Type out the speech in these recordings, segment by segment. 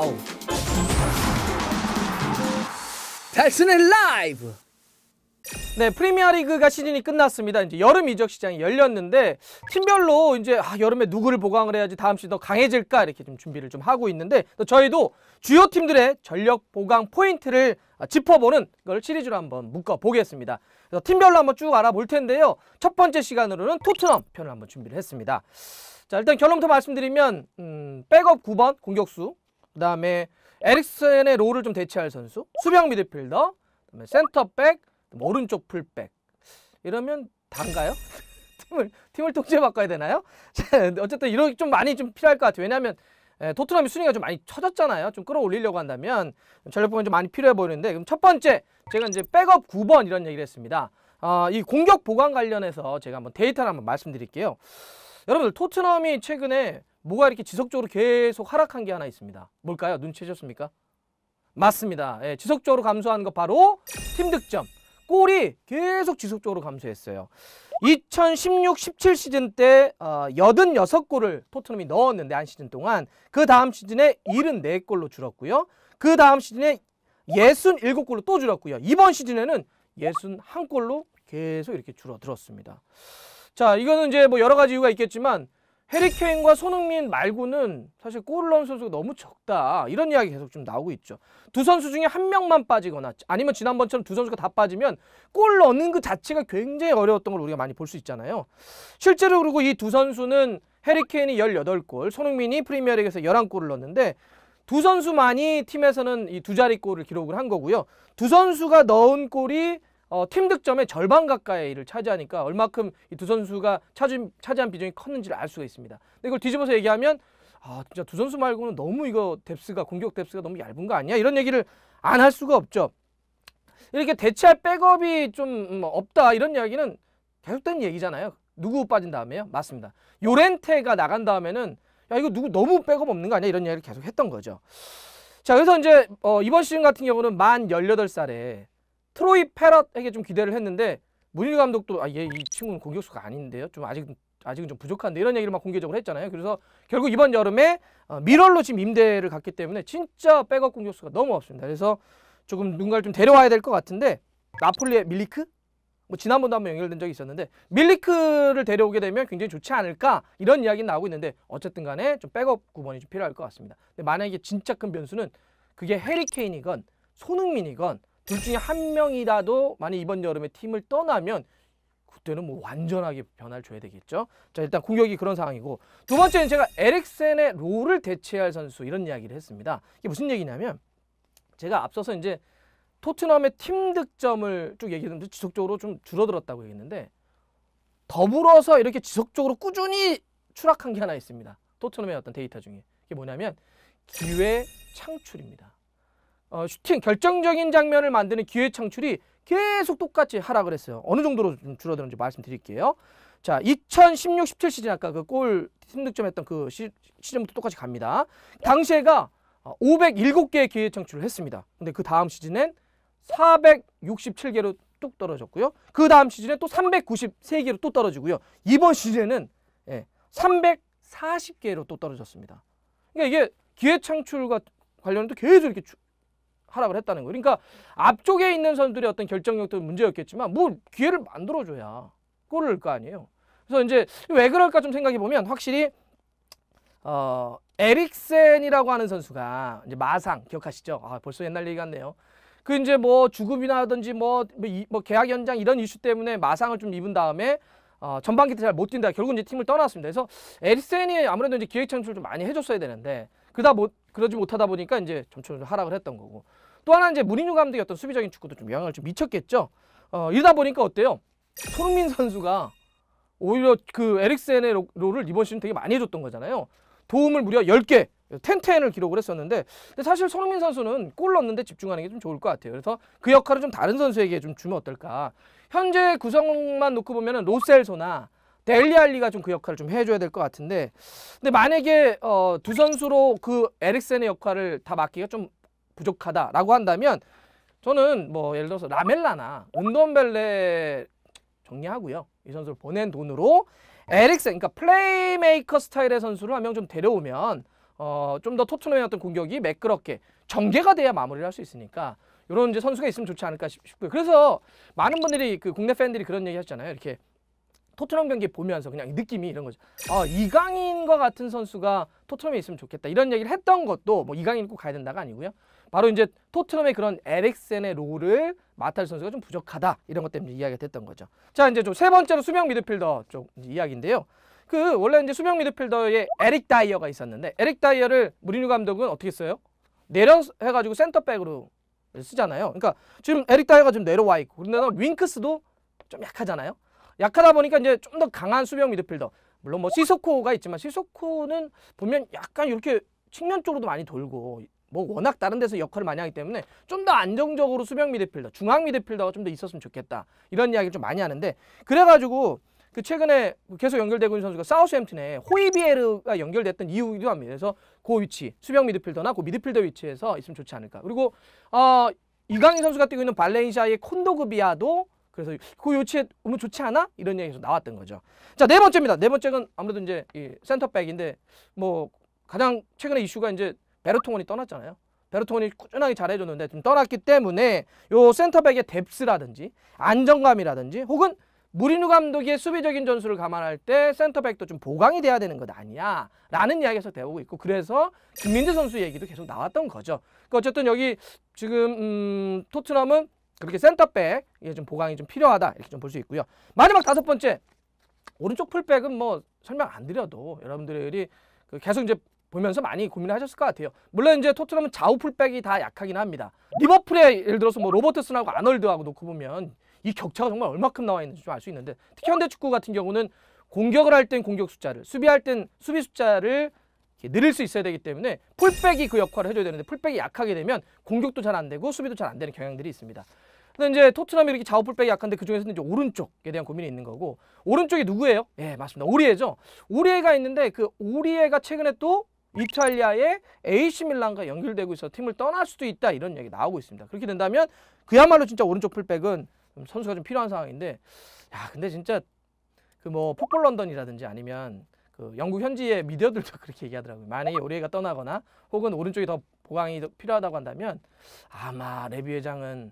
와우! 달순의 라이브! 네, 프리미어리그가 시즌이 끝났습니다. 이제 여름 이적 시장이 열렸는데 팀별로 이제 여름에 누구를 보강을 해야지 다음 시즌 더 강해질까 이렇게 좀 준비를 좀 하고 있는데 또 저희도 주요 팀들의 전력 보강 포인트를 짚어보는 걸 시리즈로 한번 묶어 보겠습니다. 그래서 팀별로 한번 쭉 알아볼 텐데요. 첫 번째 시간으로는 토트넘 편을 한번 준비를 했습니다. 자, 일단 결론부터 말씀드리면 백업 9번 공격수, 그 다음에 에릭센의 롤을 좀 대체할 선수, 수비형 미드필더, 그다음에 센터백, 오른쪽 풀백. 이러면 단가요? 팀을 통째 바꿔야 되나요? 어쨌든 이런 좀 많이 좀 필요할 것 같아요. 왜냐하면 토트넘이 순위가 좀 많이 처졌잖아요. 좀 끌어올리려고 한다면 전력 보면 좀 많이 필요해 보이는데, 그럼 첫 번째 제가 이제 백업 9번 이런 얘기를 했습니다. 이 공격 보강 관련해서 제가 한번 데이터를 한번 말씀드릴게요. 여러분들 토트넘이 최근에 뭐가 이렇게 지속적으로 계속 하락한 게 하나 있습니다. 뭘까요? 눈치채셨습니까? 맞습니다. 예, 지속적으로 감소한 거 바로 팀 득점. 골이 계속 지속적으로 감소했어요. 2016-17 시즌 때 86골을 토트넘이 넣었는데 한 시즌 동안, 그 다음 시즌에 74골로 줄었고요. 그 다음 시즌에 67골로 또 줄었고요. 이번 시즌에는 61골로 계속 이렇게 줄어들었습니다. 자, 이거는 이제 뭐 여러 가지 이유가 있겠지만 해리케인과 손흥민 말고는 사실 골을 넣은 선수가 너무 적다, 이런 이야기 계속 좀 나오고 있죠. 두 선수 중에 한 명만 빠지거나 아니면 지난번처럼 두 선수가 다 빠지면 골 넣는 그 자체가 굉장히 어려웠던 걸 우리가 많이 볼 수 있잖아요. 실제로 그리고 이 두 선수는 해리케인이 18골, 손흥민이 프리미어리그에서 11골을 넣었는데 두 선수만이 팀에서는 이 두 자리 골을 기록을 한 거고요. 두 선수가 넣은 골이 팀 득점의 절반 가까이를 차지하니까 얼마큼 이 두 선수가 차지한 비중이 컸는지를 알 수가 있습니다. 근데 이걸 뒤집어서 얘기하면 진짜 두 선수 말고는 너무 이거 공격 뎁스가 너무 얇은 거 아니야? 이런 얘기를 안 할 수가 없죠. 이렇게 대체할 백업이 좀 없다, 이런 이야기는 계속된 얘기잖아요. 누구 빠진 다음에요? 맞습니다. 요렌테가 나간 다음에는 야, 이거 누구 너무 백업 없는 거 아니야? 이런 이야기를 계속 했던 거죠. 자, 그래서 이제 이번 시즌 같은 경우는 만 18살에 트로이 패럿에게 좀 기대를 했는데 무리뉴 감독도 이 친구는 공격수가 아닌데요, 좀 아직은 좀 부족한데, 이런 얘기를 막 공개적으로 했잖아요. 그래서 결국 이번 여름에 미럴로 지금 임대를 갔기 때문에 진짜 백업 공격수가 너무 없습니다. 그래서 조금 누군가를 좀 데려와야 될 것 같은데, 나폴리의 밀리크? 뭐 지난번도 한번 연결된 적이 있었는데 밀리크를 데려오게 되면 굉장히 좋지 않을까, 이런 이야기는 나오고 있는데 어쨌든 간에 좀 백업 9번이 좀 필요할 것 같습니다. 근데 만약에 진짜 큰 변수는 그게 해리케인이건 손흥민이건 둘 중에 한 명이라도 만약 이번 여름에 팀을 떠나면 그때는 뭐 완전하게 변화를 줘야 되겠죠. 자, 일단 공격이 그런 상황이고, 두 번째는 제가 에릭센의 롤을 대체할 선수, 이런 이야기를 했습니다. 이게 무슨 얘기냐면, 제가 앞서서 이제 토트넘의 팀 득점을 쭉 얘기했는데 지속적으로 좀 줄어들었다고 얘기했는데, 더불어서 이렇게 지속적으로 꾸준히 추락한 게 하나 있습니다. 토트넘의 어떤 데이터 중에. 이게 뭐냐면 기회 창출입니다. 슈팅, 결정적인 장면을 만드는 기회 창출이 계속 똑같이 하락을 했어요. 어느 정도로 좀 줄어드는지 말씀드릴게요. 자, 2016-17 시즌, 아까 그 골 팀 득점했던 그 시즌부터 똑같이 갑니다. 당시에가 507개의 기회 창출을 했습니다. 근데 그 다음 시즌엔 467개로 뚝 떨어졌고요. 그 다음 시즌에 또 393개로 또 떨어지고요. 이번 시즌에는 340개로 또 떨어졌습니다. 그러니까 이게 기회 창출과 관련해서 계속 이렇게 하락을 했다는 거예요. 그러니까 앞쪽에 있는 선수들의 어떤 결정력도 문제였겠지만 뭐 기회를 만들어줘야 골을 넣을 거 아니에요. 그래서 이제 왜 그럴까 좀 생각해 보면, 확실히 에릭센이라고 하는 선수가 이제 마상 기억하시죠? 벌써 옛날 얘기 같네요. 그 이제 뭐 주급이나든지 뭐 계약 연장 이런 이슈 때문에 마상을 좀 입은 다음에 전반기 때 잘 못 뛴다. 결국 이제 팀을 떠났습니다. 그래서 에릭센이 아무래도 이제 기회 창출을 좀 많이 해줬어야 되는데 그러지 못하다 보니까 이제 점점 하락을 했던 거고, 또 하나 이제 무리뉴 감독의 어떤 수비적인 축구도 좀 영향을 좀 미쳤겠죠. 이러다 보니까 어때요? 손흥민 선수가 오히려 그 에릭센의 롤을 이번 시즌 되게 많이 해줬던 거잖아요. 도움을 무려 10개, 10을 기록을 했었는데, 근데 사실 손흥민 선수는 골 넣는데 집중하는 게 좀 좋을 것 같아요. 그래서 그 역할을 좀 다른 선수에게 좀 주면 어떨까. 현재 구성만 놓고 보면은 로셀소나 델리알리가 좀 그 역할을 좀 해줘야 될 것 같은데, 근데 만약에 두 선수로 그 에릭센의 역할을 다 맡기가 좀 부족하다라고 한다면, 저는 뭐 예를 들어서 라멜라나 은돈벨레 정리하고요, 이 선수를 보낸 돈으로 에릭센, 그러니까 플레이메이커 스타일의 선수를 한 명 좀 데려오면 좀 더 토트넘의 어떤 공격이 매끄럽게 전개가 돼야 마무리를 할 수 있으니까 이런 이제 선수가 있으면 좋지 않을까 싶고요. 그래서 많은 분들이 그 국내 팬들이 그런 얘기 하셨잖아요. 이렇게 토트넘 경기 보면서 그냥 느낌이 이런 거죠. 이강인과 같은 선수가 토트넘에 있으면 좋겠다. 이런 얘기를 했던 것도 뭐 이강인 꼭 가야 된다가 아니고요. 바로 이제 토트넘의 그런 에릭센의 롤을 맡을 선수가 좀 부족하다. 이런 것 때문에 이야기가 됐던 거죠. 자, 이제 좀 세 번째로 수비형 미드필더 쪽 이야기인데요. 그 원래 이제 수비형 미드필더에 에릭 다이어가 있었는데 에릭 다이어를 무리뉴 감독은 어떻게 써요? 내려 해가지고 센터백으로 쓰잖아요. 그러니까 지금 에릭 다이어가 좀 내려와 있고 그런데 윙크스도 좀 약하잖아요. 약하다 보니까 이제 좀 더 강한 수비형 미드필더. 물론 뭐 시소코가 있지만 시소코는 보면 약간 이렇게 측면 쪽으로도 많이 돌고 뭐 워낙 다른 데서 역할을 많이 하기 때문에 좀 더 안정적으로 수비형 미드필더, 중앙 미드필더가 좀 더 있었으면 좋겠다. 이런 이야기를 좀 많이 하는데 그래가지고 그 최근에 계속 연결되고 있는 선수가 사우스햄튼에 호이비에르가 연결됐던 이유이기도 합니다. 그래서 그 위치, 수비형 미드필더나 그 미드필더 위치에서 있으면 좋지 않을까. 그리고 이강인 선수가 뛰고 있는 발렌시아의 콘도그비아도 그래서 그 위치에 오면 좋지 않아? 이런 얘기에서 나왔던 거죠. 자, 네 번째입니다. 네 번째는 아무래도 이제 이 센터백인데 뭐 가장 최근에 이슈가 이제 베르통원이 떠났잖아요. 베르통원이 꾸준하게 잘해줬는데 좀 떠났기 때문에 요 센터백의 뎁스라든지 안정감이라든지 혹은 무리뉴 감독의 수비적인 전술을 감안할 때 센터백도 좀 보강이 돼야 되는 것 아니냐 라는 이야기에서 되오고 있고 그래서 김민재 선수 얘기도 계속 나왔던 거죠. 그러니까 어쨌든 여기 지금 토트넘은 그렇게 센터백 이게 좀 보강이 좀 필요하다 이렇게 좀 볼 수 있고요. 마지막 다섯 번째 오른쪽 풀백은 뭐 설명 안 드려도 여러분들이 계속 이제 보면서 많이 고민을 하셨을 것 같아요. 물론 이제 토트넘은 좌우 풀백이 다 약하긴 합니다. 리버풀에 예를 들어서 뭐 로버트슨하고 아놀드하고 놓고 보면 이 격차가 정말 얼마큼 나와 있는지 좀 알 수 있는데 특히 현대축구 같은 경우는 공격을 할 땐 공격 숫자를 수비할 땐 수비 숫자를 늘릴 수 있어야 되기 때문에 풀백이 그 역할을 해줘야 되는데 풀백이 약하게 되면 공격도 잘 안 되고 수비도 잘 안 되는 경향들이 있습니다. 근데 이제 토트넘이 이렇게 좌우 풀백이 약한데 그 중에서는 이제 오른쪽에 대한 고민이 있는 거고 오른쪽이 누구예요? 예, 맞습니다. 오리에죠. 오리에가 있는데 그 오리에가 최근에 또 이탈리아의 AC 밀란과 연결되고 있어서 팀을 떠날 수도 있다 이런 얘기 나오고 있습니다. 그렇게 된다면 그야말로 진짜 오른쪽 풀백은 선수가 좀 필요한 상황인데 야 근데 진짜 그 뭐 폭볼 런던이라든지 아니면 그 영국 현지의 미디어들도 그렇게 얘기하더라고요. 만약에 오리에가 떠나거나 혹은 오른쪽이 더 보강이 더 필요하다고 한다면 아마 레비 회장은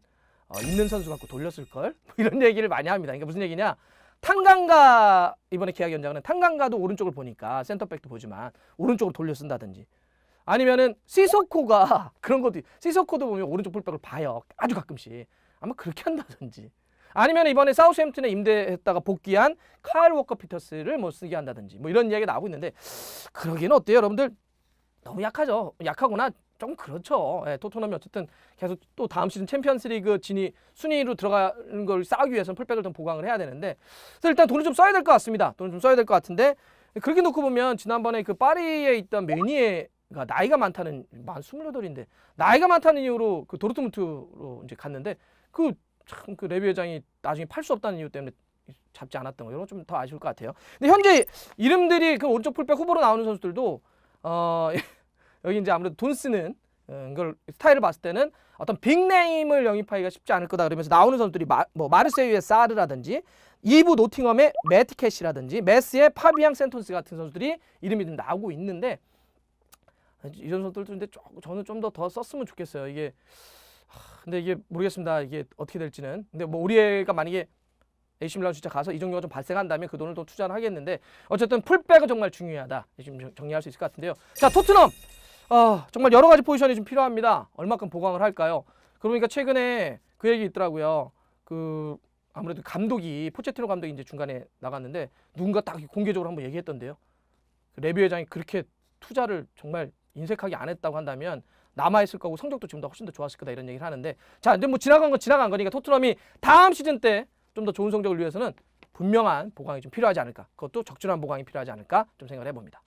있는 선수 갖고 돌렸을걸? 이런 얘기를 많이 합니다. 그러니까 무슨 얘기냐? 탄강가 이번에 계약 연장은 탄강가도 오른쪽을 보니까 센터백도 보지만 오른쪽으로 돌려 쓴다든지 아니면은 시소코가 그런 것도 시소코도 보면 오른쪽 풀백을 봐요. 아주 가끔씩. 아마 그렇게 한다든지 아니면 이번에 사우스햄튼에 임대했다가 복귀한 카일 워커 피터스를 뭐 쓰게 한다든지 뭐 이런 이야기가 나오고 있는데 그러기는 어때요? 여러분들 너무 약하죠. 약하구나. 좀 그렇죠. 예, 토트넘이 어쨌든 계속 또 다음 시즌 챔피언스리그 순위로 들어가는 걸 쌓기 위해서는 풀백을 좀 보강을 해야 되는데 그래서 일단 돈을 좀 써야 될 것 같습니다. 돈을 좀 써야 될 것 같은데 그렇게 놓고 보면 지난번에 그 파리에 있던 메니에가 나이가 많다는 만 28인데 나이가 많다는 이유로 그 도르트문트로 이제 갔는데 그 참 그 레비 회장이 나중에 팔 수 없다는 이유 때문에 잡지 않았던 거 이런 거 좀 더 아쉬울 것 같아요. 근데 현재 이름들이 그 오른쪽 풀백 후보로 나오는 선수들도 여기 이제 아무래도 돈 쓰는 걸 스타일을 봤을 때는 어떤 빅네임을 영입하기가 쉽지 않을 거다 그러면서 나오는 선수들이 마르세유의 사르라든지 이부 노팅엄의 매트 캐시라든지 메스의 파비앙 센톤스 같은 선수들이 이름이 좀 나오고 있는데 이런 선수들도 근데 저는 좀 더 썼으면 좋겠어요. 이게 근데 이게 모르겠습니다. 이게 어떻게 될지는. 근데 뭐 우리가 만약에 AC 밀란 진짜 가서 이 정도가 좀 발생한다면 그 돈을 더 투자를 하겠는데 어쨌든 풀백은 정말 중요하다. 지금 정리할 수 있을 것 같은데요. 자, 토트넘 정말 여러 가지 포지션이 좀 필요합니다. 얼마큼 보강을 할까요? 그러니까 최근에 그 얘기 있더라고요. 그 아무래도 감독이 포체티노 감독이 이제 중간에 나갔는데 누군가 딱 공개적으로 한번 얘기했던데요. 그 레비 회장이 그렇게 투자를 정말 인색하게 안 했다고 한다면 남아있을 거고 성적도 지금 더 훨씬 더 좋았을 거다 이런 얘기를 하는데 자 근데 뭐 지나간 건 지나간 거니까 토트넘이 다음 시즌 때 좀 더 좋은 성적을 위해서는 분명한 보강이 좀 필요하지 않을까 그것도 적절한 보강이 필요하지 않을까 좀 생각을 해봅니다.